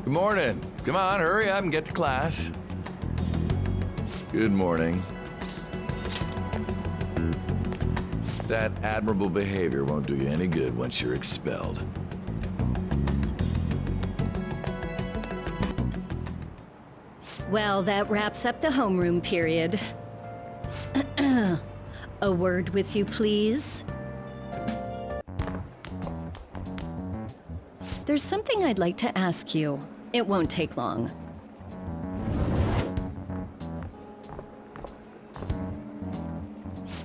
Good morning. Come on, hurry up and get to class. Good morning. That admirable behavior won't do you any good once you're expelled. Well, that wraps up the homeroom period. A word with you, please. There's something I'd like to ask you. It won't take long.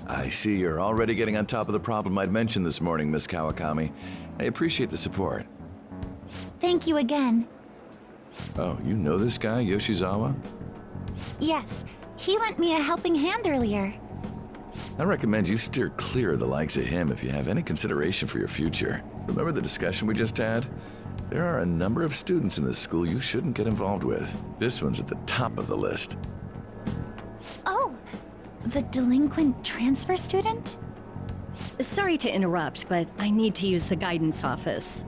I see you're already getting on top of the problem I'd mentioned this morning, Miss Kawakami. I appreciate the support. Thank you again. Oh, you know this guy, Yoshizawa? Yes, he lent me a helping hand earlier. I recommend you steer clear of the likes of him if you have any consideration for your future. Remember the discussion we just had? There are a number of students in this school you shouldn't get involved with. This one's at the top of the list. Oh, the delinquent transfer student? Sorry to interrupt, but I need to use the guidance office.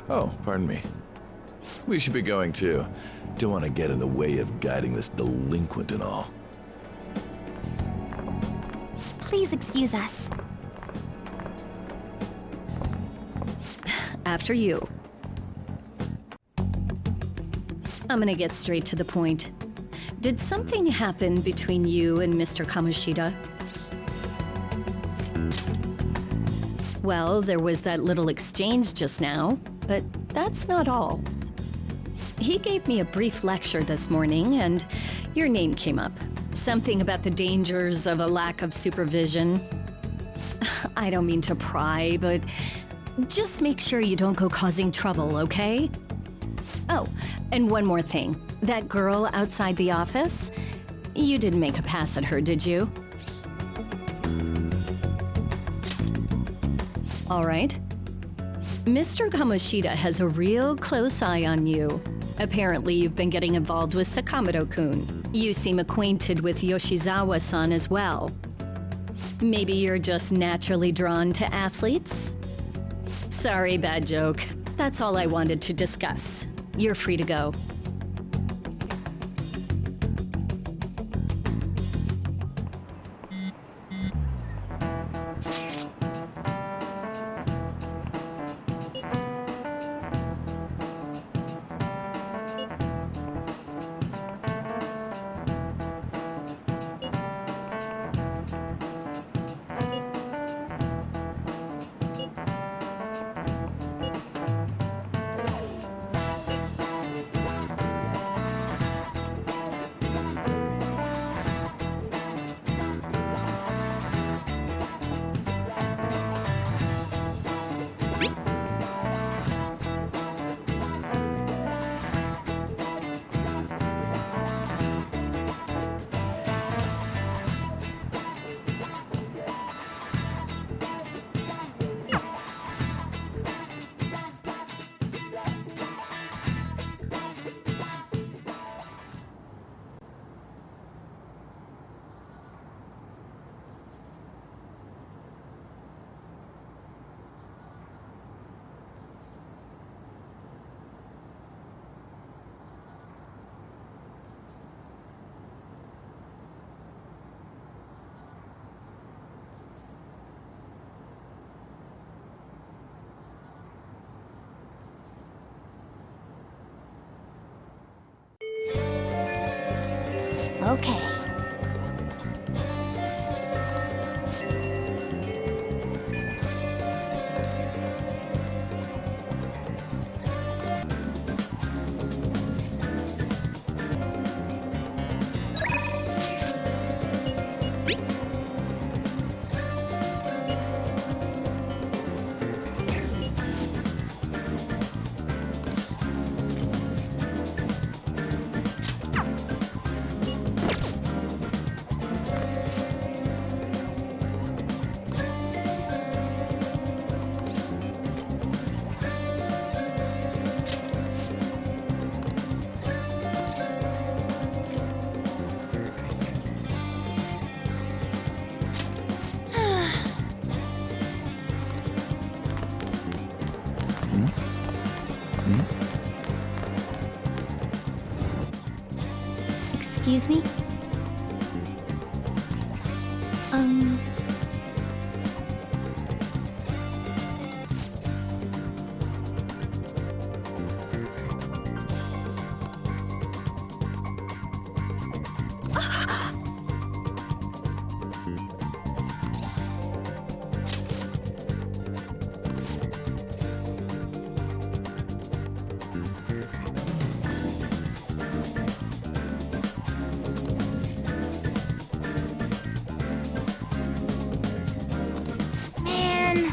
Oh, pardon me. We should be going too. Don't want to get in the way of guiding this delinquent and all. Please excuse us. After you. I'm gonna get straight to the point. Did something happen between you and Mr. Kamoshida? Well, there was that little exchange just now, but that's not all. He gave me a brief lecture this morning, and your name came up. Something about the dangers of a lack of supervision. I don't mean to pry, but just make sure you don't go causing trouble, okay? Oh, and one more thing. That girl outside the office? You didn't make a pass at her, did you? All right. Mr. Kamoshida has a real close eye on you. Apparently, you've been getting involved with Sakamoto-kun. You seem acquainted with Yoshizawa-san as well. Maybe you're just naturally drawn to athletes? Sorry, bad joke. That's all I wanted to discuss. You're free to go. Okay. Excuse me? Um... Man.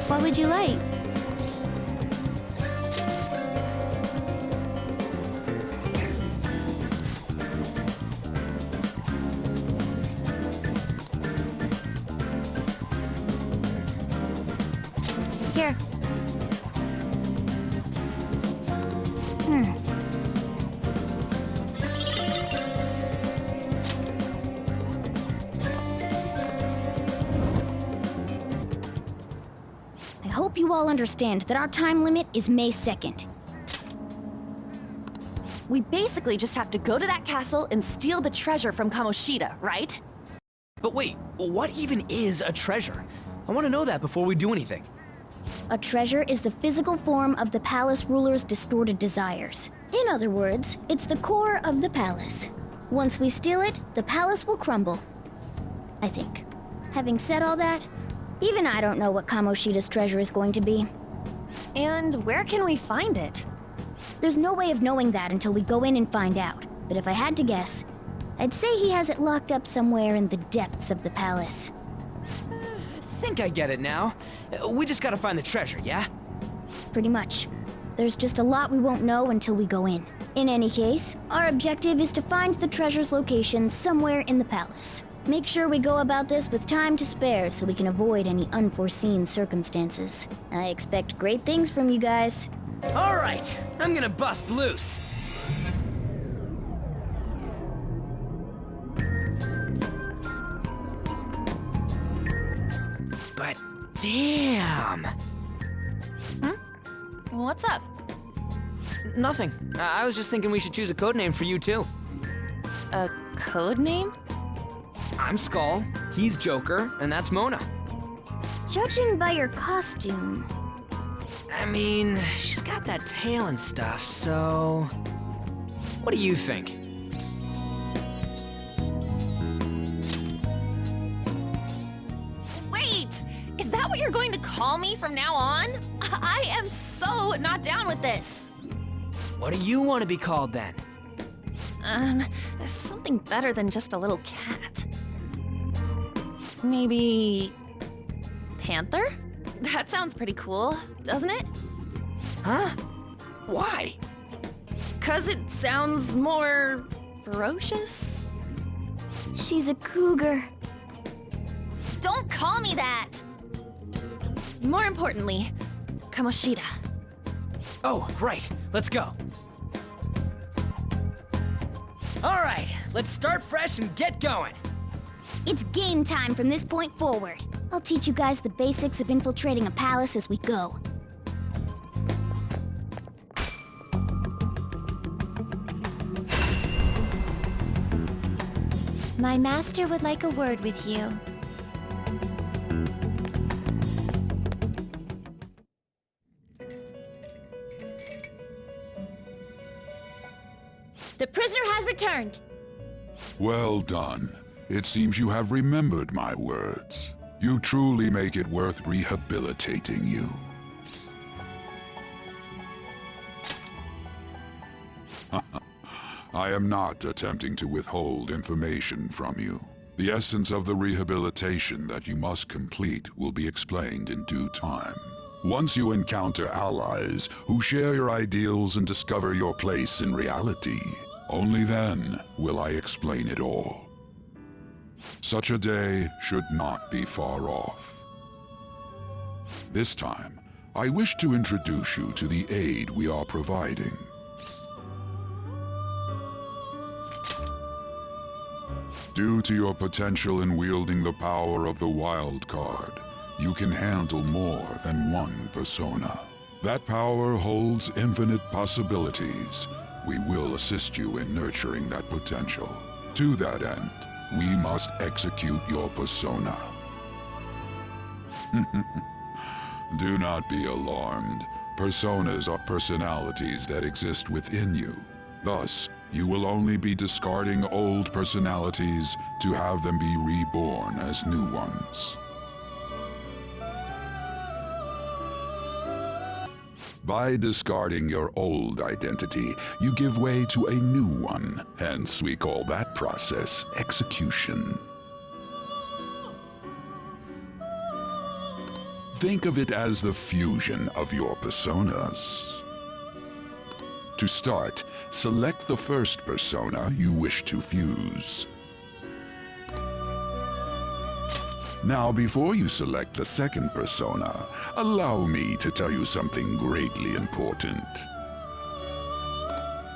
What would you like? Here. I hope you all understand that our time limit is May 2nd. We basically just have to go to that castle and steal the treasure from Kamoshida, right? But wait, what even is a treasure? I want to know that before we do anything. A treasure is the physical form of the palace ruler's distorted desires. In other words, it's the core of the palace. Once we steal it, the palace will crumble. I think. Having said all that, even I don't know what Kamoshida's treasure is going to be. And where can we find it? There's no way of knowing that until we go in and find out. But if I had to guess, I'd say he has it locked up somewhere in the depths of the palace. I think I get it now. We just gotta find the treasure, yeah? Pretty much. There's just a lot we won't know until we go in. In any case, our objective is to find the treasure's location somewhere in the palace. Make sure we go about this with time to spare so we can avoid any unforeseen circumstances. I expect great things from you guys. Alright, I'm gonna bust loose. But damn! What's up? Nothing. I was just thinking we should choose a code name for you too. A code name? I'm Skull, he's Joker, and that's Mona. Judging by your costume, I mean, she's got that tail and stuff, so... What do you think? Wait! Is that what you're going to call me from now on? I am so not down with this. What do you want to be called then? Something better than just a little cat. Maybe... Panther? That sounds pretty cool, doesn't it? Huh? Why? 'Cause it sounds more... ferocious? she's a cougar. Don't call me that! More importantly, Kamoshida. Oh, right. Let's go. Alright, let's start fresh and get going. It's game time from this point forward. I'll teach you guys the basics of infiltrating a palace as we go. My master would like a word with you. The prisoner has returned. Well done. It seems you have remembered my words. You truly make it worth rehabilitating you. I am not attempting to withhold information from you. The essence of the rehabilitation that you must complete will be explained in due time. Once you encounter allies who share your ideals and discover your place in reality, only then will I explain it all. Such a day should not be far off. This time, I wish to introduce you to the aid we are providing. Due to your potential in wielding the power of the wild card, you can handle more than one persona. That power holds infinite possibilities. We will assist you in nurturing that potential. To that end, we must execute your persona. Do not be alarmed. Personas are personalities that exist within you. Thus, you will only be discarding old personalities to have them be reborn as new ones. By discarding your old identity, you give way to a new one. Hence, we call that process execution. Think of it as the fusion of your personas. To start, select the first persona you wish to fuse. Now, before you select the second persona, allow me to tell you something greatly important.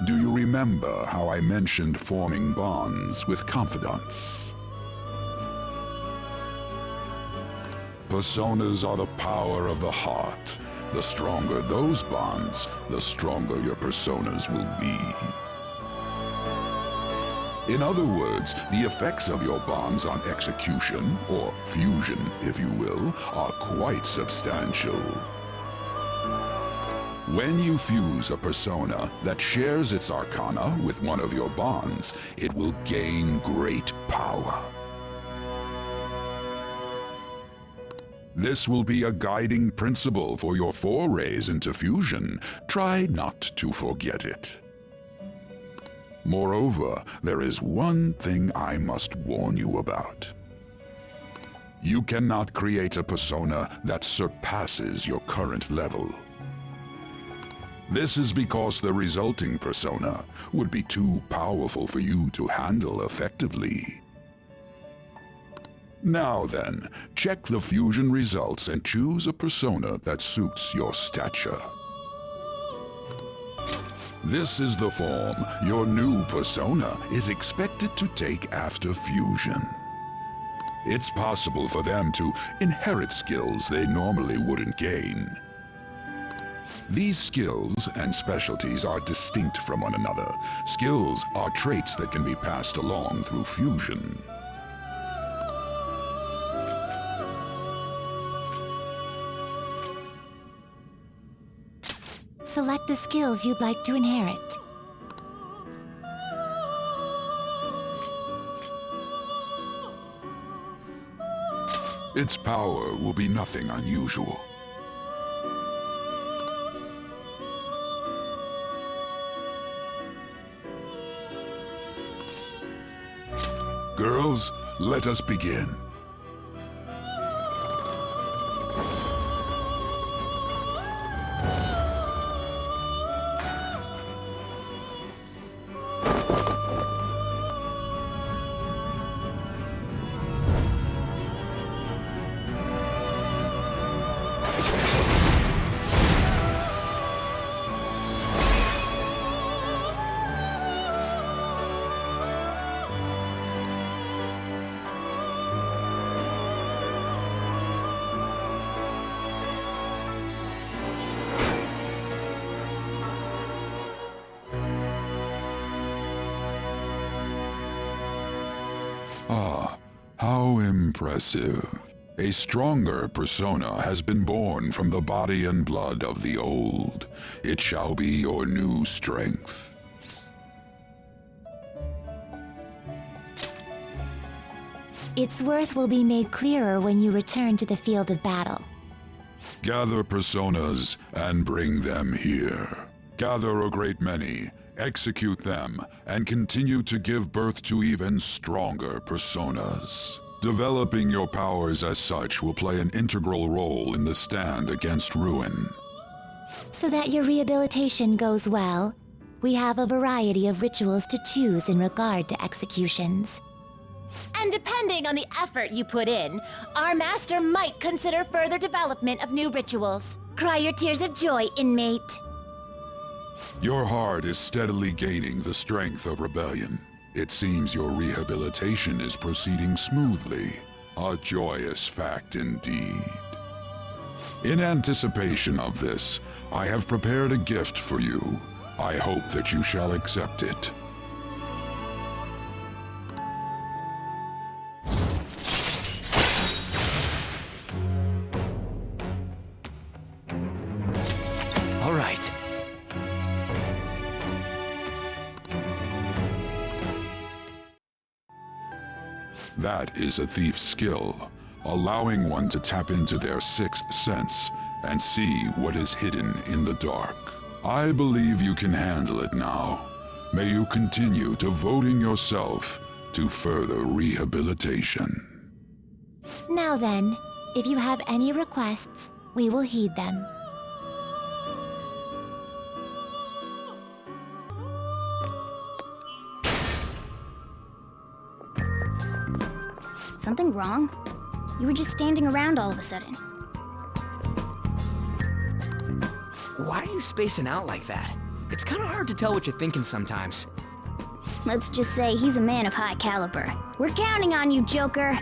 Do you remember how I mentioned forming bonds with confidants? Personas are the power of the heart. The stronger those bonds, the stronger your personas will be. In other words, the effects of your bonds on execution, or fusion, if you will, are quite substantial. When you fuse a persona that shares its arcana with one of your bonds, it will gain great power. This will be a guiding principle for your forays into fusion. Try not to forget it. Moreover, there is one thing I must warn you about. You cannot create a persona that surpasses your current level. This is because the resulting persona would be too powerful for you to handle effectively. Now then, check the fusion results and choose a persona that suits your stature. This is the form your new persona is expected to take after fusion. It's possible for them to inherit skills they normally wouldn't gain. These skills and specialties are distinct from one another. Skills are traits that can be passed along through fusion. Select the skills you'd like to inherit. Its power will be nothing unusual. Girls, let us begin. Ah, how impressive. A stronger persona has been born from the body and blood of the old. It shall be your new strength. Its worth will be made clearer when you return to the field of battle. Gather personas and bring them here. Gather a great many, execute them, and continue to give birth to even stronger personas. Developing your powers as such will play an integral role in the stand against ruin. So that your rehabilitation goes well, we have a variety of rituals to choose in regard to executions. And depending on the effort you put in, our master might consider further development of new rituals. Cry your tears of joy, inmate. Your heart is steadily gaining the strength of rebellion. It seems your rehabilitation is proceeding smoothly. A joyous fact indeed. In anticipation of this, I have prepared a gift for you. I hope that you shall accept it. All right. That is a thief's skill, allowing one to tap into their sixth sense and see what is hidden in the dark. I believe you can handle it now. May you continue devoting yourself to further rehabilitation. Now then, if you have any requests, we will heed them. Something wrong? You were just standing around all of a sudden. Why are you spacing out like that? It's kind of hard to tell what you're thinking sometimes. Let's just say he's a man of high caliber. We're counting on you, Joker.